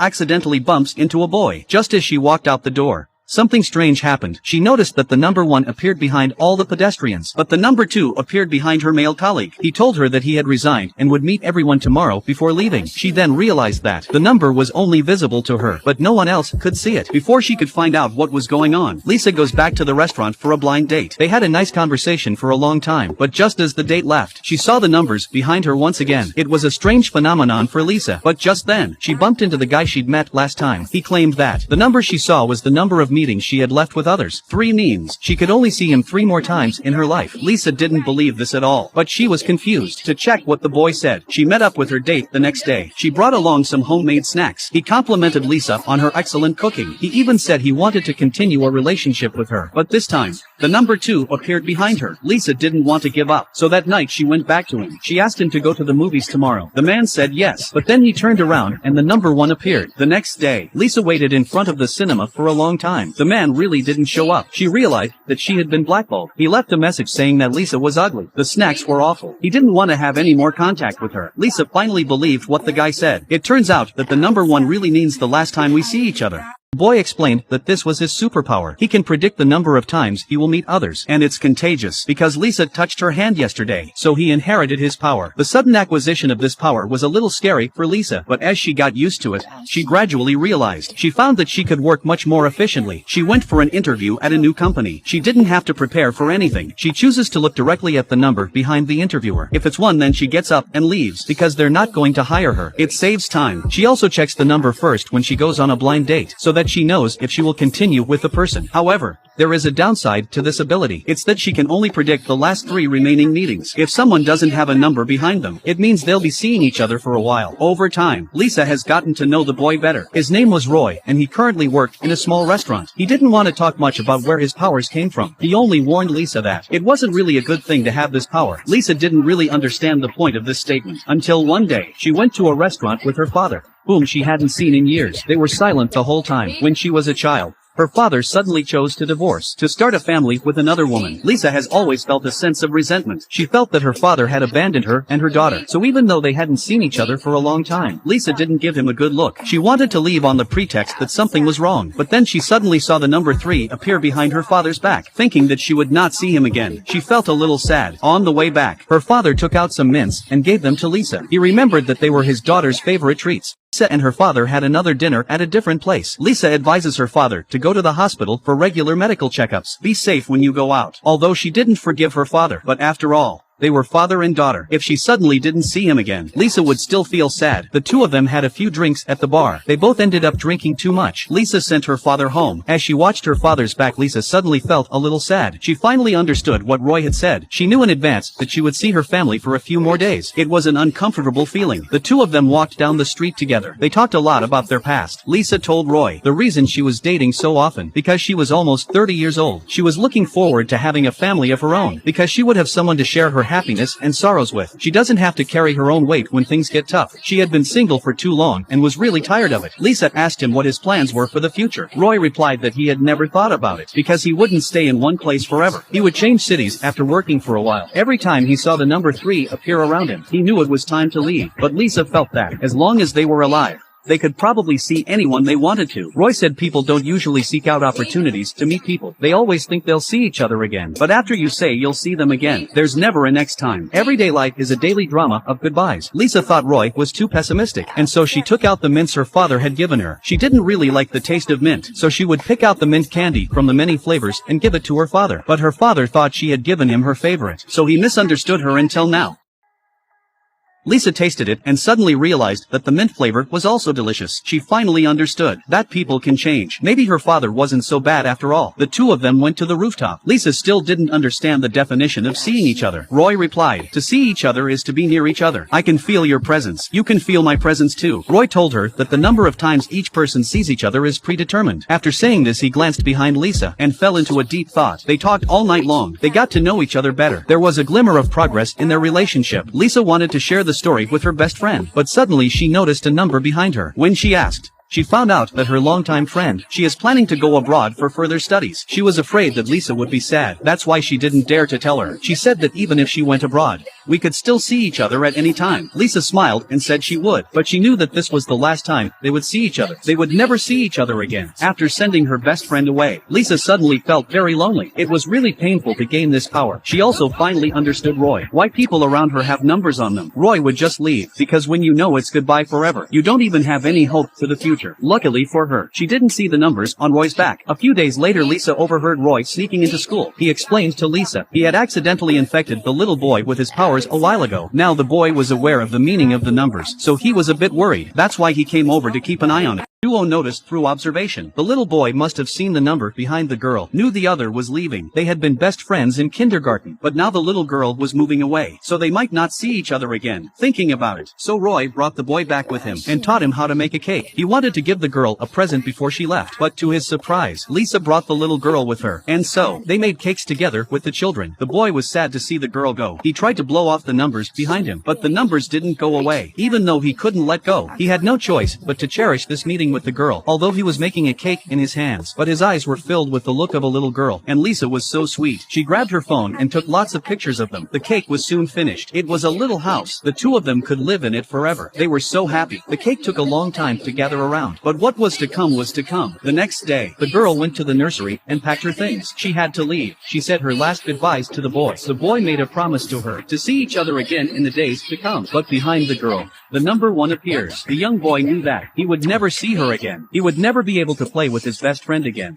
accidentally bumps into a boy. Just as she walked out the door, something strange happened. She noticed that the number 1 appeared behind all the pedestrians, but the number 2 appeared behind her male colleague. He told her that he had resigned and would meet everyone tomorrow before leaving. She then realized that the number was only visible to her, but no one else could see it. Before she could find out what was going on, Lisa goes back to the restaurant for a blind date. They had a nice conversation for a long time, but just as the date left, she saw the numbers behind her once again. It was a strange phenomenon for Lisa, but just then, she bumped into the guy she'd met last time. He claimed that the number she saw was the number of meetings she had left with others. 3 means she could only see him 3 more times in her life. Lisa didn't believe this at all, but she was confused. To check what the boy said, she met up with her date the next day. She brought along some homemade snacks. He complimented Lisa on her excellent cooking. He even said he wanted to continue a relationship with her, but this time, the number 2 appeared behind her. Lisa didn't want to give up, so that night she went back to him. She asked him to go to the movies tomorrow. The man said yes, but then he turned around and the number 1 appeared. The next day, Lisa waited in front of the cinema for a long time. The man really didn't show up. She realized that she had been blackballed. He left a message saying that Lisa was ugly. The snacks were awful. He didn't want to have any more contact with her. Lisa finally believed what the guy said. It turns out that the number 1 really means the last time we see each other. The boy explained that this was his superpower. He can predict the number of times he will meet others, and it's contagious because Lisa touched her hand yesterday, so he inherited his power. The sudden acquisition of this power was a little scary for Lisa, but as she got used to it, she gradually realized. She found that she could work much more efficiently. She went for an interview at a new company. She didn't have to prepare for anything. She chooses to look directly at the number behind the interviewer. If it's 1, then she gets up and leaves because they're not going to hire her. It saves time. She also checks the number first when she goes on a blind date, so that she knows if she will continue with the person. However, there is a downside to this ability. It's that she can only predict the last 3 remaining meetings. If someone doesn't have a number behind them, it means they'll be seeing each other for a while. Over time, Lisa has gotten to know the boy better. His name was Roy, and he currently worked in a small restaurant. He didn't want to talk much about where his powers came from. He only warned Lisa that it wasn't really a good thing to have this power. Lisa didn't really understand the point of this statement until one day, she went to a restaurant with her father, whom she hadn't seen in years. They were silent the whole time. When she was a child, her father suddenly chose to divorce, to start a family with another woman. Lisa has always felt a sense of resentment. She felt that her father had abandoned her and her daughter. So even though they hadn't seen each other for a long time, Lisa didn't give him a good look. She wanted to leave on the pretext that something was wrong, but then she suddenly saw the number 3 appear behind her father's back. Thinking that she would not see him again, she felt a little sad. On the way back, her father took out some mints and gave them to Lisa. He remembered that they were his daughter's favorite treats. Lisa and her father had another dinner at a different place. Lisa advises her father to go to the hospital for regular medical checkups. Be safe when you go out. Although she didn't forgive her father, but after all, they were father and daughter. If she suddenly didn't see him again, Lisa would still feel sad. The two of them had a few drinks at the bar. They both ended up drinking too much. Lisa sent her father home. As she watched her father's back, Lisa suddenly felt a little sad. She finally understood what Roy had said. She knew in advance that she would see her family for a few more days. It was an uncomfortable feeling. The two of them walked down the street together. They talked a lot about their past. Lisa told Roy the reason she was dating so often, because she was almost 30 years old. She was looking forward to having a family of her own, because she would have someone to share her happiness and sorrows with. She doesn't have to carry her own weight when things get tough. She had been single for too long and was really tired of it. Lisa asked him what his plans were for the future. Roy replied that he had never thought about it, because he wouldn't stay in one place forever. He would change cities after working for a while. Every time he saw the number 3 appear around him, he knew it was time to leave. But Lisa felt that, as long as they were alive, they could probably see anyone they wanted to. Roy said people don't usually seek out opportunities to meet people. They always think they'll see each other again. But after you say you'll see them again, there's never a next time. Everyday life is a daily drama of goodbyes. Lisa thought Roy was too pessimistic, and so she took out the mints her father had given her. She didn't really like the taste of mint, so she would pick out the mint candy from the many flavors and give it to her father. But her father thought she had given him her favorite, so he misunderstood her until now. Lisa tasted it and suddenly realized that the mint flavor was also delicious. She finally understood that people can change. Maybe her father wasn't so bad after all. The two of them went to the rooftop. Lisa still didn't understand the definition of seeing each other. Roy replied, "To see each other is to be near each other. I can feel your presence. You can feel my presence too." Roy told her that the number of times each person sees each other is predetermined. After saying this, he glanced behind Lisa and fell into a deep thought. They talked all night long. They got to know each other better. There was a glimmer of progress in their relationship. Lisa wanted to share the story with her best friend, but suddenly she noticed a number behind her. When she asked, She found out that her longtime friend, she is planning to go abroad for further studies. She was afraid that Lisa would be sad. That's why she didn't dare to tell her. She said that even if she went abroad, we could still see each other at any time. Lisa smiled and said she would, but she knew that this was the last time they would see each other. They would never see each other again. After sending her best friend away, Lisa suddenly felt very lonely. It was really painful to gain this power. She also finally understood Roy. Why people around her have numbers on them. Roy would just leave, because when you know it's goodbye forever, you don't even have any hope for the future. Luckily for her, she didn't see the numbers on Roy's back. A few days later, Lisa overheard Roy sneaking into school. He explained to Lisa he had accidentally infected the little boy with his powers a while ago. Now the boy was aware of the meaning of the numbers, so he was a bit worried. That's why he came over to keep an eye on it. Duo noticed through observation. The little boy must have seen the number behind the girl, knew the other was leaving. They had been best friends in kindergarten, but now the little girl was moving away, so they might not see each other again. Thinking about it, so Roy brought the boy back with him and taught him how to make a cake. He wanted to give the girl a present before she left, but to his surprise, Lisa brought the little girl with her, and so they made cakes together with the children. The boy was sad to see the girl go. He tried to blow off the numbers behind him, but the numbers didn't go away. Even though he couldn't let go, he had no choice but to cherish this meeting with the girl. Although he was making a cake in his hands, but his eyes were filled with the look of a little girl, and Lisa was so sweet. She grabbed her phone and took lots of pictures of them. The cake was soon finished. It was a little house. The two of them could live in it forever. They were so happy. The cake took a long time to gather around, but what was to come was to come. The next day, the girl went to the nursery and packed her things. She had to leave. She said her last goodbyes to the boy. The boy made a promise to her to see each other again in the days to come. But behind the girl, the number 1 appears. The young boy knew that he would never see her again. He would never be able to play with his best friend again.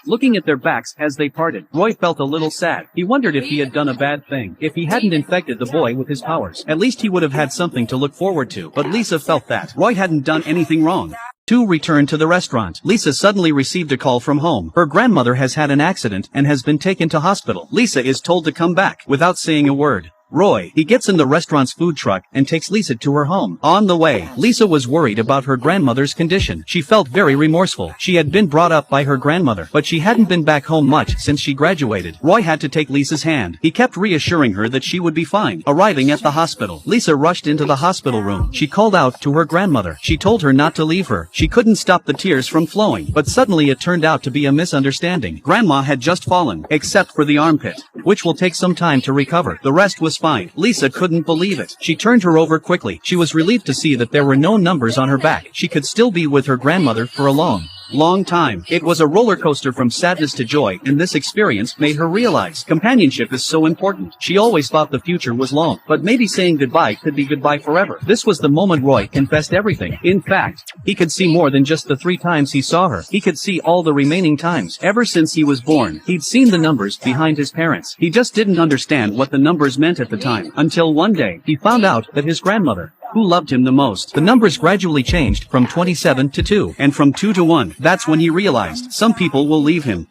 Looking at their backs as they parted, Roy felt a little sad. He wondered if he had done a bad thing. If he hadn't infected the boy with his powers, at least he would have had something to look forward to. But Lisa felt that Roy hadn't done anything wrong. Two returned to the restaurant. Lisa suddenly received a call from home. Her grandmother has had an accident and has been taken to hospital. Lisa is told to come back without saying a word. Roy, he gets in the restaurant's food truck and takes Lisa to her home. On the way, Lisa was worried about her grandmother's condition. She felt very remorseful. She had been brought up by her grandmother, but she hadn't been back home much since she graduated. Roy had to take Lisa's hand. He kept reassuring her that she would be fine. Arriving at the hospital, Lisa rushed into the hospital room. She called out to her grandmother. She told her not to leave her. She couldn't stop the tears from flowing, but suddenly it turned out to be a misunderstanding. Grandma had just fallen, except for the armpit, which will take some time to recover. The rest was fine. Lisa couldn't believe it. She turned her over quickly. She was relieved to see that there were no numbers on her back. She could still be with her grandmother for a long time. It was a roller coaster from sadness to joy, and this experience made her realize companionship is so important. She always thought the future was long, but maybe saying goodbye could be goodbye forever. This was the moment Roy confessed everything. In fact, he could see more than just the 3 times he saw her. He could see all the remaining times. Ever since he was born, he'd seen the numbers behind his parents. He just didn't understand what the numbers meant at the time, until one day, he found out that his grandmother, who loved him the most. The numbers gradually changed from 27 to 2, and from 2 to 1. That's when he realized some people will leave him.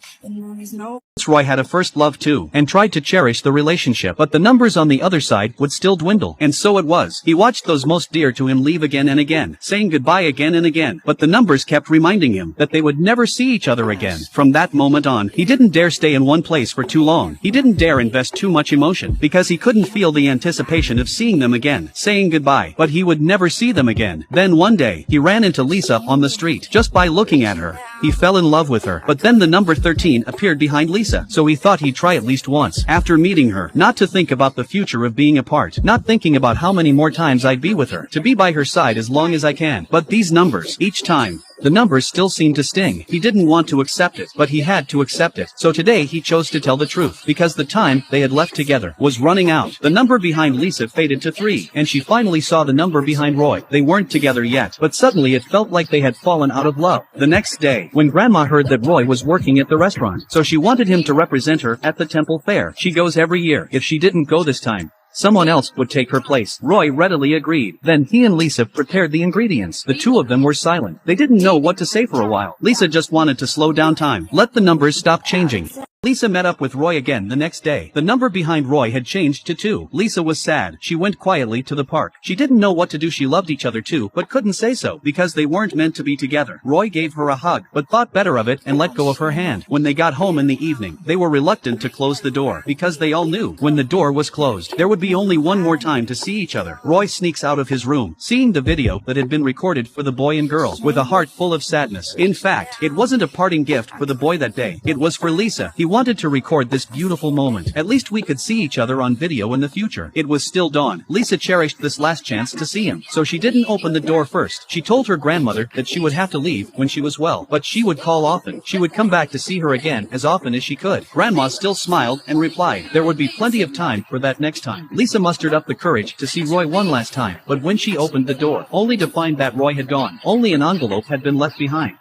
Roy had a first love too, and tried to cherish the relationship, but the numbers on the other side would still dwindle, and so it was. He watched those most dear to him leave again and again, saying goodbye again and again, but the numbers kept reminding him that they would never see each other again. From that moment on, he didn't dare stay in one place for too long. He didn't dare invest too much emotion, because he couldn't feel the anticipation of seeing them again, saying goodbye, but he would never see them again. Then one day, he ran into Lisa on the street. Just by looking at her, he fell in love with her. But then the number 13 appeared behind Lisa, so he thought he'd try at least once. After meeting her, not to think about the future of being apart, not thinking about how many more times I'd be with her, to be by her side as long as I can. But these numbers, each time, the numbers still seemed to sting. He didn't want to accept it, but he had to accept it. So today he chose to tell the truth, because the time they had left together was running out. The number behind Lisa faded to 3, and she finally saw the number behind Roy. They weren't together yet, but suddenly it felt like they had fallen out of love. The next day, when Grandma heard that Roy was working at the restaurant, so she wanted him to represent her at the temple fair. She goes every year. If she didn't go this time, someone else would take her place. Roy readily agreed. Then he and Lisa prepared the ingredients. The two of them were silent. They didn't know what to say for a while. Lisa just wanted to slow down time. Let the numbers stop changing. Lisa met up with Roy again the next day. The number behind Roy had changed to 2. Lisa was sad. She went quietly to the park. She didn't know what to do. She loved each other too, but couldn't say so, because they weren't meant to be together. Roy gave her a hug, but thought better of it and let go of her hand. When they got home in the evening, they were reluctant to close the door, because they all knew, when the door was closed, there would be only one more time to see each other. Roy sneaks out of his room, seeing the video that had been recorded for the boy and girl, with a heart full of sadness. In fact, it wasn't a parting gift for the boy that day. It was for Lisa. He wanted to record this beautiful moment. At least we could see each other on video in the future. It was still dawn. Lisa cherished this last chance to see him, so she didn't open the door first. She told her grandmother that she would have to leave when she was well, but she would call often. She would come back to see her again as often as she could. Grandma still smiled and replied there would be plenty of time for that next time. Lisa mustered up the courage to see Roy one last time, but when she opened the door, only to find that Roy had gone. Only an envelope had been left behind.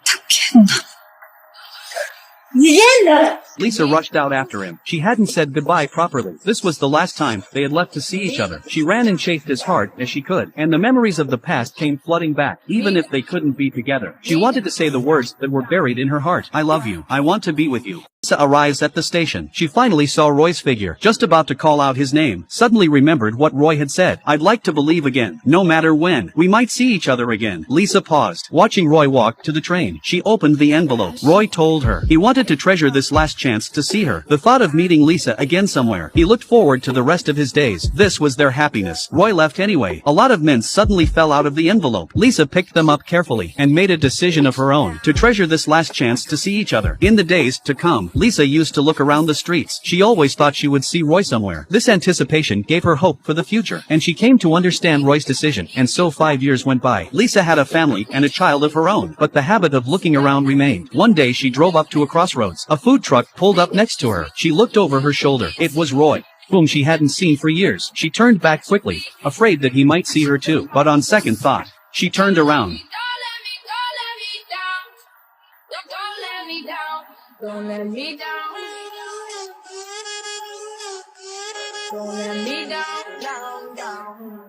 Lisa rushed out after him. She hadn't said goodbye properly. This was the last time they had left to see each other. She ran and chafed as hard as she could, and the memories of the past came flooding back, even if they couldn't be together. She wanted to say the words that were buried in her heart. I love you. I want to be with you. Lisa arrives at the station. She finally saw Roy's figure, just about to call out his name. Suddenly remembered what Roy had said. I'd like to believe again. No matter when. We might see each other again. Lisa paused, watching Roy walk to the train. She opened the envelope. Roy told her he wanted to treasure this last chance to see her. The thought of meeting Lisa again somewhere. He looked forward to the rest of his days. This was their happiness. Roy left anyway. A lot of mints suddenly fell out of the envelope. Lisa picked them up carefully and made a decision of her own to treasure this last chance to see each other. In the days to come, Lisa used to look around the streets. She always thought she would see Roy somewhere. This anticipation gave her hope for the future, and she came to understand Roy's decision. And so 5 years went by. Lisa had a family and a child of her own, but the habit of looking around remained. One day she drove up to a crossroads. A food truck pulled up next to her. She looked over her shoulder. It was Roy, whom she hadn't seen for years. She turned back quickly, afraid that he might see her too. But on second thought, she turned around. Don't let me down. Don't let me down, down, down.